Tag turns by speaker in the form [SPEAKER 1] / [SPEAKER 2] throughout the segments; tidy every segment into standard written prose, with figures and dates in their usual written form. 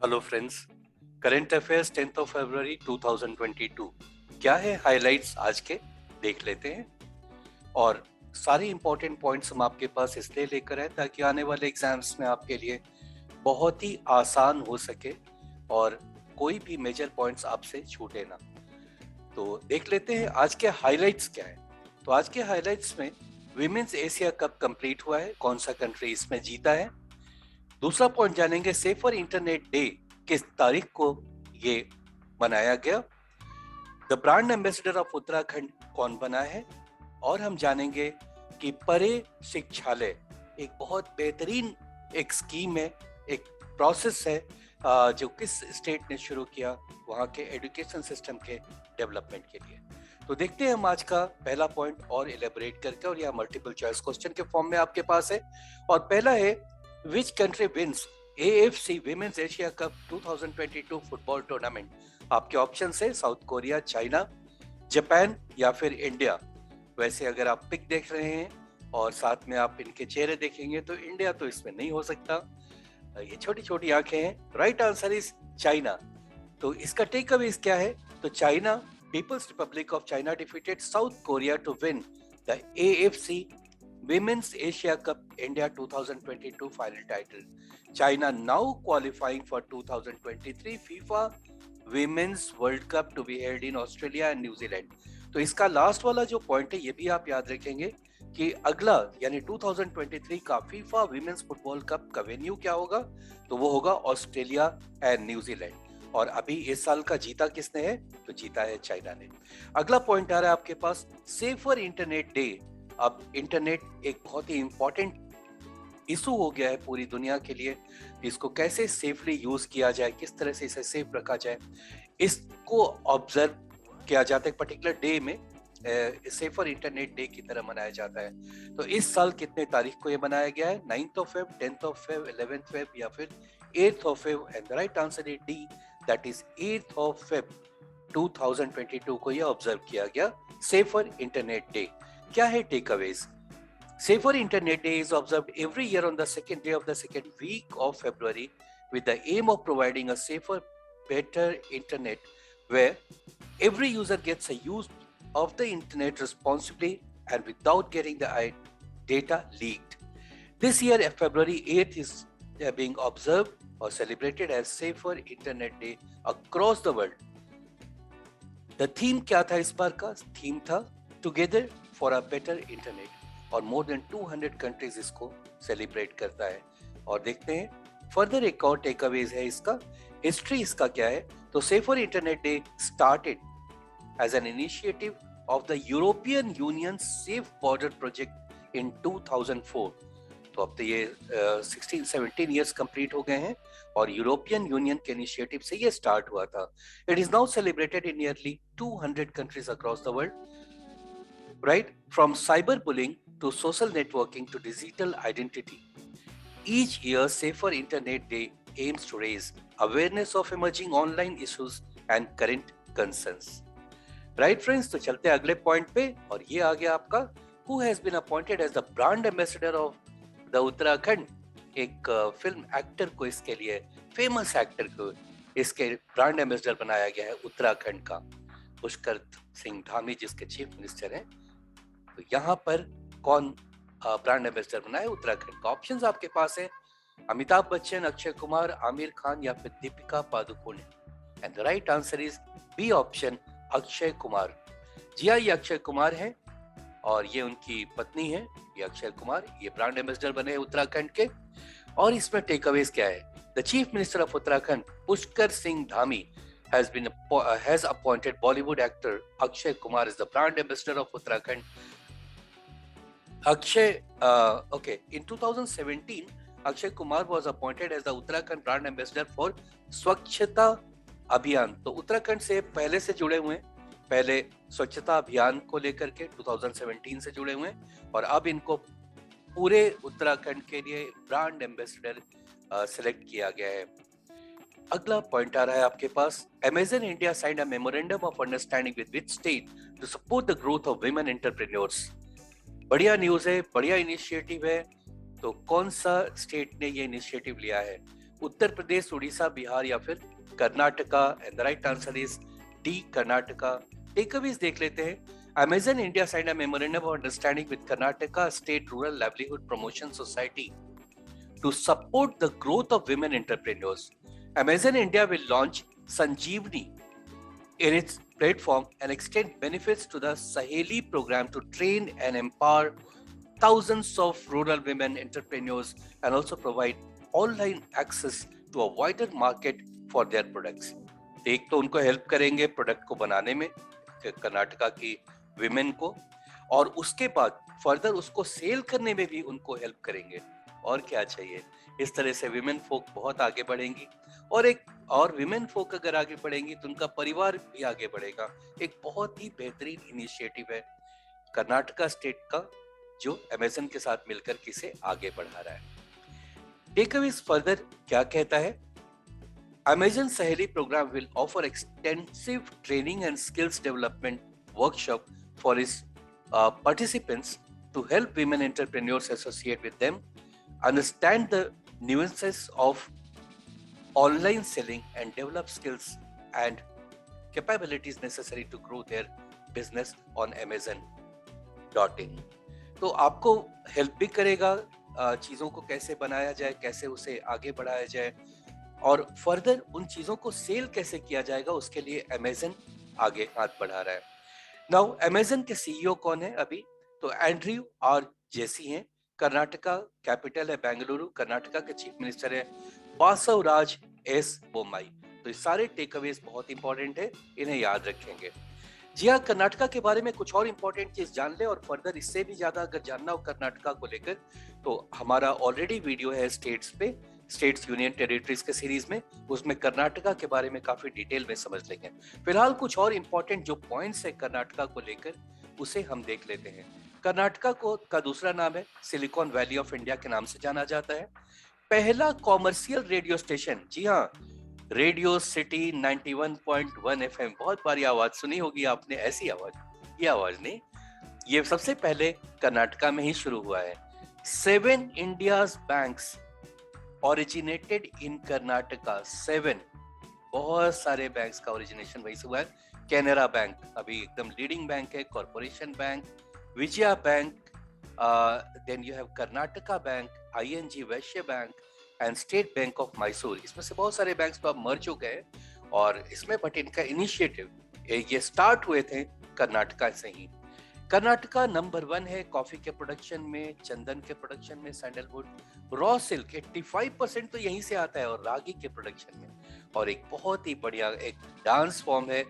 [SPEAKER 1] Hello friends, current affairs 10th of February 2022 क्या है highlights आज के देख लेते हैं। और सारे इंपॉर्टेंट पॉइंट्स हम आपके पास इसलिए लेकर आए ताकि आने वाले एग्जाम्स में आपके लिए बहुत ही आसान हो सके और कोई भी मेजर पॉइंट्स आपसे छूटे ना। तो देख लेते हैं आज के हाइलाइट्स क्या है। तो आज के हाइलाइट्स में विमेंस एशिया कप कंप्लीट हुआ है, कौन सा कंट्री इसमें जीता है। दूसरा पॉइंट जानेंगे सेफर इंटरनेट डे किस तारीख को ये मनाया गया। The brand ambassador of Uttarakhand कौन बना है। और हम जानेंगे कि परे शिक्षालय एक बहुत बेहतरीन एक स्कीम है, एक प्रोसेस है जो किस स्टेट ने शुरू किया वहाँ के एजुकेशन सिस्टम के डेवलपमेंट के लिए। तो देखते हैं हम आज का पहला पॉइंट और इलेबोरेट करके, और यह मल्टीपल चॉइस क्वेश्चन के फॉर्म में आपके पास है। और पहला है, Which country wins AFC Women's Asia Cup 2022 football tournament. आपके ऑप्शन है साउथ कोरिया, चाइना, जापान या फिर इंडिया। वैसे अगर आप पिक देख रहे हैं और साथ में आप इनके चेहरे देखेंगे तो इंडिया तो इसमें नहीं हो सकता, ये छोटी छोटी आंखें हैं। Right answer is China. तो इसका टेक अवे क्या है? तो China, People's Republic of China defeated South Korea to win the AFC Women's Asia Cup India 2022 final title. China now qualifying for 2023 FIFA Women's World Cup to be held in Australia and New Zealand. तो इसका last वाला जो point है ये भी आप याद रखेंगे कि अगला यानी 2023 का फीफा विमेंस फुटबॉल कप का वेन्यू क्या होगा, तो वो होगा ऑस्ट्रेलिया एंड न्यूजीलैंड। और अभी इस साल का जीता किसने है? तो जीता है चाइना ने। अगला पॉइंट आ रहा है आपके पास, सेफर इंटरनेट डे। अब इंटरनेट एक बहुत ही इंपॉर्टेंट इशू हो गया है पूरी दुनिया के लिए। इसको कैसे सेफली यूज किया जाए, किस तरह से इसे सेफ रखा जाए, इसको ऑब्जर्व किया जाता है पर्टिकुलर डे में। सेफर इंटरनेट डे की तरह मनाया जाता है। तो इस साल कितने तारीख को ये मनाया गया है? 9th of Feb, 10th of Feb, 11th Feb या फिर 8th of Feb. And the right answer is D, that is 8th of Feb 2022 को ये ऑब्जर्व किया गया सेफर इंटरनेट डे। क्या है takeaways? Safer Internet Day is observed every year on the second day of the second week of February with the aim of providing a safer, better internet where every user gets a use of the internet responsibly and without getting the data leaked. This year, February 8th is being observed or celebrated as Safer Internet Day across the world. The theme क्या था इस बार का? Theme था Together for a Better Internet, और more than 200 countries इसको celebrate करता है। और देखते हैं फर्दर एक और टेकअवेज है इसका, हिस्ट्री इसका क्या है। तो Safer Internet Day started as an initiative of the European Union safe border project in 2004। तो अब तो ये 16-17 ईयर्स कंप्लीट हो गए हैं और यूरोपियन यूनियन के इनिशिएटिव से ये स्टार्ट हुआ था। It is now celebrated in nearly 200 countries across the world. Right? From cyberbullying to social networking to digital identity. Each year, Safer Internet Day aims to raise awareness of emerging online issues and current concerns. Right, friends? तो चलते हैं अगले point पे, और ये आ गया आपका Who has been appointed as the brand ambassador of the Uttarakhand. एक फिल्म एक्टर को, इसके लिए फेमस एक्टर को इसके ब्रांड एम्बेसडर बनाया गया है उत्तराखंड का, पुष्कर सिंह धामी जिसके चीफ मिनिस्टर हैं। तो यहाँ पर कौन ब्रांड एम्बेसडर बना है उत्तराखंड का? ऑप्शंस आपके पास है अमिताभ बच्चन, अक्षय कुमार, आमिर खान या फिर Deepika Padukone. And the right answer is B option, Akshay Kumar. जी हाँ, ये अक्षय कुमार है और ये उनकी पत्नी है, ये अक्षय कुमार, ये ब्रांड एम्बेसडर बने हैं उत्तराखंड के। और इसमें टेकअवेज क्या है? The chief minister of Uttarakhand Pushkar Singh Dhami has appointed Bollywood actor Akshay Kumar as the brand ambassador of Uttarakhand. In 2017, Akshay Kumar was appointed as the Uttarakhand brand ambassador for स्वच्छता अभियान। तो उत्तराखंड से पहले से जुड़े हुए हैं, पहले स्वच्छता अभियान को लेकर के 2017 से जुड़े हुए हैं, और अब इनको पूरे उत्तराखंड के लिए ब्रांड एम्बेसडर सिलेक्ट किया गया है। अगला पॉइंट आ रहा है आपके पास, Amazon India signed a memorandum of understanding with which state to support the growth of women entrepreneurs। बढ़िया न्यूज है, बढ़िया इनिशिएटिव है। तो कौन सा स्टेट ने ये इनिशिएटिव लिया है? उत्तर प्रदेश, उड़ीसा, बिहार या फिर Karnataka? And the right answer is D, Karnataka. Takeaways देख लेते हैं। Amazon India signed a memorandum of understanding with Karnataka State Rural Livelihood Promotion Society to support the growth of women entrepreneurs. Amazon India will launch Sanjeevani in its platform and extend benefits to the Saheli program to train and empower thousands of rural women entrepreneurs and also provide online access to a wider market for their products. एक तो उनको help करेंगे product को बनाने में, कर्नाटका की women को, और उसके बाद फर्दर उसको सेल करने में भी उनको हेल्प करेंगे। और क्या चाहिए? इस तरह से विमेन फोक बहुत आगे बढ़ेंगी, और विमेन फोक अगर आगे बढ़ेंगी तो उनका परिवार भी आगे बढ़ेगा। एक बहुत ही बेहतरीन इनिशिएटिव है कर्नाटका स्टेट का, जो अमेज़न के साथ मिलकर किसे आगे बढ़ा रहा है। टेकअवेज फर्दर क्या कहता है? Amazon Saheli program will offer extensive training and skills development workshop for its participants to help women entrepreneurs associate with them, understand the nuances of online selling, and develop skills and capabilities necessary to grow their business on Amazon.in. तो आपको help भी करेगा चीज़ों को कैसे बनाया जाए, कैसे उसे आगे बढ़ाया जाए, और फर्दर उन चीजों को सेल कैसे किया जाएगा, उसके लिए अमेज़न आगे हाथ बढ़ा रहा है। नाउ अमेज़न के सीईओ कौन है अभी? तो एंड्रयू आर जेसी हैं। कर्नाटका कैपिटल है बेंगलुरु। कर्नाटका के चीफ मिनिस्टर है बासवराज एस बोम्माई। तो ये सारे टेकअवेज बहुत इंपॉर्टेंट है, इन्हें याद रखेंगे। जी हाँ, कर्नाटका के बारे में कुछ और इंपॉर्टेंट चीज जान ले, और फर्दर इससे भी ज्यादा अगर जानना हो कर्नाटका को लेकर तो हमारा ऑलरेडी वीडियो है स्टेट्स पे, स्टेट्स यूनियन टेरिटरीज के सीरीज में, उसमें कर्नाटका के बारे में काफी डिटेल में समझ लेंगे। फिलहाल कुछ और इंपॉर्टेंट जो पॉइंट्स है कर्नाटका को लेकर उसे हम देख लेते हैं। कर्नाटका को का दूसरा नाम है सिलिकॉन वैली ऑफ इंडिया के नाम से जाना जाता है। पहला कॉमर्शियल रेडियो स्टेशन, जी हाँ, रेडियो सिटी 91.1 एफएम, बहुत बारी आवाज सुनी होगी आपने, ऐसी आवाज, ये आवाज नहीं, ये सबसे पहले कर्नाटका में ही शुरू हुआ है। 7 India's banks originated in Karnataka. 7, बहुत सारे बैंक्स का ओरिजिनेशन वहीं से हुआ है। कैनरा बैंक अभी एकदम लीडिंग बैंक है, corporation bank, Vijaya bank, then you have Karnataka bank, ING Vysya bank and state bank of Mysore. इसमें से बहुत सारे बैंक्स तो अब मर्ज हो गए और इसमें, बट इनका इनिशिएटिव ये स्टार्ट हुए थे कर्नाटका से ही। कर्नाटका नंबर 1 है कॉफी के प्रोडक्शन में, चंदन के प्रोडक्शन में, सैंडलवुड, रॉ सिल्क 85% तो यहीं से आता है, और रागी के प्रोडक्शन में। और एक बहुत ही बढ़िया एक डांस फॉर्म है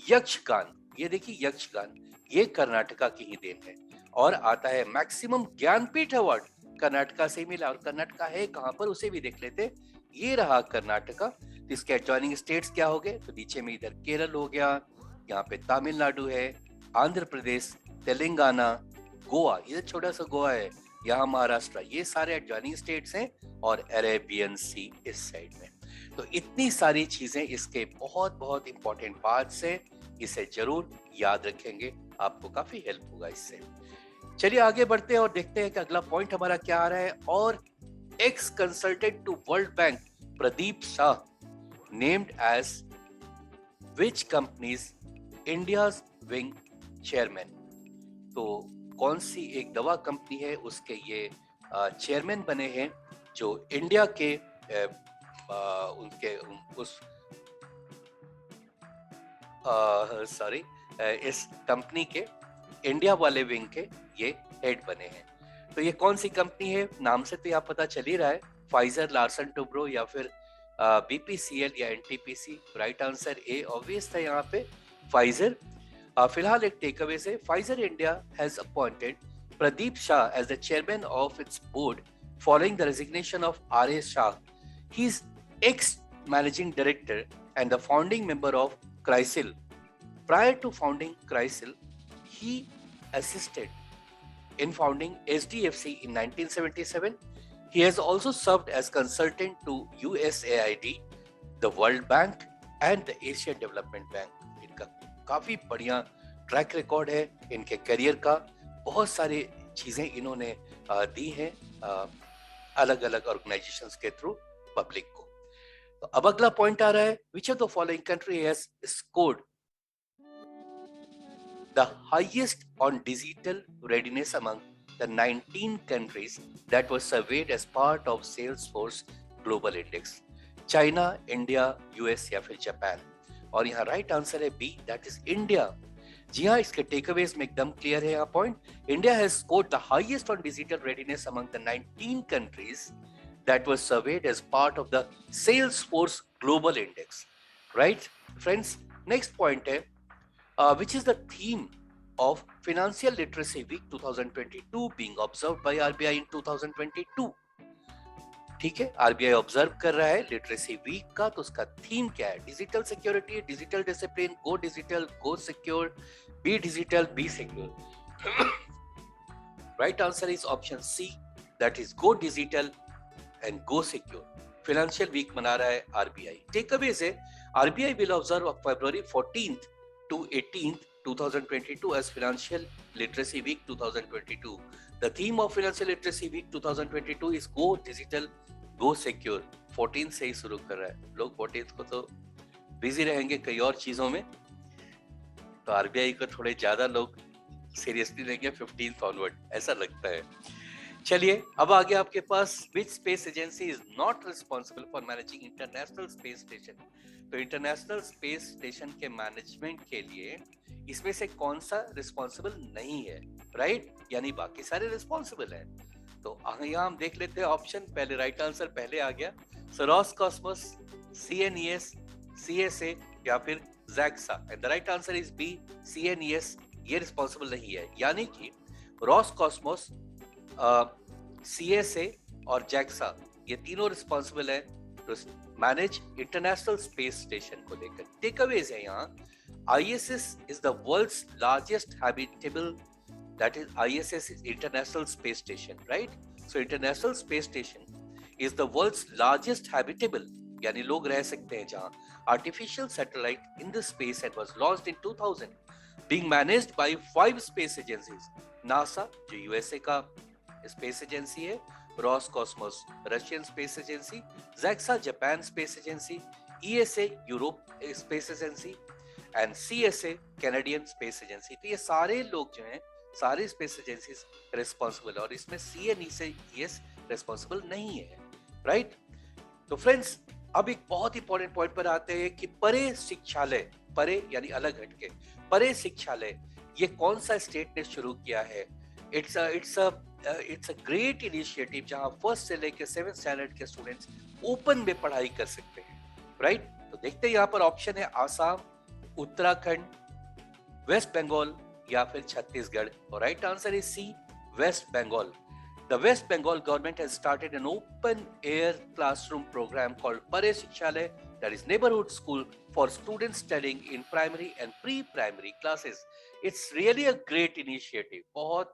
[SPEAKER 1] यक्षगान। ये देखिए यक्षगान, ये कर्नाटका की ही देन है, और आता है मैक्सिमम ज्ञानपीठ अवार्ड कर्नाटका से मिला। और कर्नाटका है कहाँ पर उसे भी देख लेते। ये रहा कर्नाटका। इसके एडजॉइनिंग स्टेट्स क्या हो गए? तो नीचे में इधर केरल हो गया, यहाँ पे तमिलनाडु है, आंध्र प्रदेश, तेलंगाना, गोवा, ये छोटा सा गोवा है, यहाँ महाराष्ट्र, ये सारे एडजॉइनिंग स्टेट्स हैं, और अरेबियन सी इस साइड में। तो इतनी सारी चीजें इसके बहुत बहुत इंपॉर्टेंट पार्ट्स हैं, इसे जरूर याद रखेंगे, आपको काफी हेल्प होगा इससे। चलिए आगे बढ़ते हैं और देखते हैं कि अगला पॉइंट हमारा क्या आ रहा है। और ex consultant to World Bank Pradeep Shah named as which companies India's wing chairman. तो कौन सी एक दवा कंपनी है उसके ये चेयरमैन बने हैं, जो इंडिया के उनके उस इस कंपनी के इंडिया वाले विंग के ये हेड बने हैं। तो ये कौन सी कंपनी है? नाम से तो यहाँ पता चल ही रहा है, फाइजर, लार्सन टुब्रो या फिर बीपीसीएल या NTPC. Right answer A obvious था यहाँ पे, फाइजर। फिलहाल एक टेकअवे से, Pfizer India has appointed Pradeep Shah as the chairman of its board following the resignation of R S Shah. He is ex managing director and the founding member of CRISIL. Prior to founding Crisil, he assisted in founding SDFC in 1977. He has also served as consultant to USAID, the World Bank and the Asian Development Bank. इनका काफी बढ़िया track record है इनके career का, बहुत सारी चीजें इन्होंने दी हैं अलग अलग ऑर्गेनाइजेशंस के थ्रू पब्लिक को। तो अब अगला पॉइंट आ रहा है, which of the following country has scored the highest on digital readiness among the 19 countries that were surveyed as part of Salesforce Global Index. China, India, US या फिर Japan. और यहाँ राइट आंसर है B, that is India. जी हाँ, इसके takeaways में एकदम clear है यहाँ point. India has scored the highest on digital readiness among the 19 countries that were surveyed as part of the Salesforce Global Index. Right, friends? Next point है, which is the theme of Financial Literacy Week 2022 being observed by RBI in 2022. ठीक है, RBI observe कर रहा है literacy week का, तो उसका theme क्या है? Digital security, digital discipline, go digital, go secure, be digital, be secure. Right answer is option C, that is go digital and go secure. Financial week मना रहा है आरबीआई। टेकअवेज है, RBI will observe February 14th to 18th 2022 as Financial Literacy Week 2022. The theme of Financial Literacy Week 2022 is Go Digital, Go Secure. 14 से ही शुरू कर रहा है। लोग 14 को तो बिजी रहेंगे कई और चीजों में, तो आरबीआई को थोड़े ज्यादा लोग सीरियसली लेंगे 15th ऑनवर्ड, ऐसा लगता है। चलिए अब आगे आपके पास, which space agency is not responsible for managing international space station. तो इंटरनेशनल स्पेस स्टेशन के मैनेजमेंट के लिए इसमें से कौन सा रिस्पॉन्सिबल नहीं है? राइट, यानी बाकी सारे रिस्पॉन्सिबल हैं। तो यहाँ हम देख लेते हैं ऑप्शन, पहले राइट आंसर पहले आ गया, सो रोसकॉस्मोस, सीएनईएस, सीएसए या फिर JAXA. And the right answer is B, CNES, ये रिस्पॉन्सिबल नहीं है। यानी कि रोसकॉस्मोस, सीएसए और जैक्सा ये तीनों रिस्पॉन्सिबल है तो मैनेज इंटरनेशनल स्पेस स्टेशन को लेकर। टेकअवेज है यहाँ, ISS is the world's largest habitable, that is ISS is International Space Station, right? So International Space Station is the world's largest habitable, यानी लोग रह सकते हैं जहाँ, artificial satellite in the space and was launched in 2000, being managed by 5 space agencies. NASA जो USA का space agency है, Roscosmos Russian space agency, JAXA Japan space agency, ESA Europe space agency and CSA Canadian space agency. तो ये सारे लोग जो हैं, सारे स्पेस एजेंसीज रिस्पॉन्सिबल, और इसमें CNES रिस्पॉन्सिबल नहीं है। राइट, तो फ्रेंड्स अब एक बहुत इंपॉर्टेंट पॉइंट पर आते हैं कि परे शिक्षालय, परे यानी अलग हटके, परे शिक्षालय ये कौन सा स्टेट ने शुरू किया है? इट्स अ ग्रेट इनिशिएटिव जहां फर्स्ट से लेकर 7th स्टैंडर्ड के स्टूडेंट्स ओपन में पढ़ाई कर सकते हैं। राइट, तो देखते हैं यहाँ पर ऑप्शन है आसाम, उत्तराखंड, वेस्ट बंगाल या फिर छत्तीसगढ़। और right answer is C, West Bengal. The West Bengal government has started an open air classroom program called Pare Shikshalay, that is neighborhood school for students studying in primary and pre-primary classes. It's really a great initiative. बहुत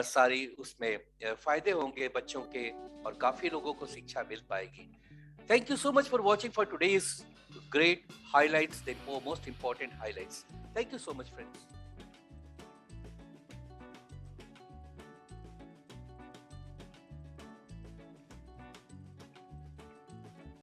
[SPEAKER 1] सारी उसमें फायदे होंगे बच्चों के और काफी लोगों को शिक्षा मिल पाएगी। Thank you so much for watching for today's great highlights, the most important highlights. Thank you so much, friends.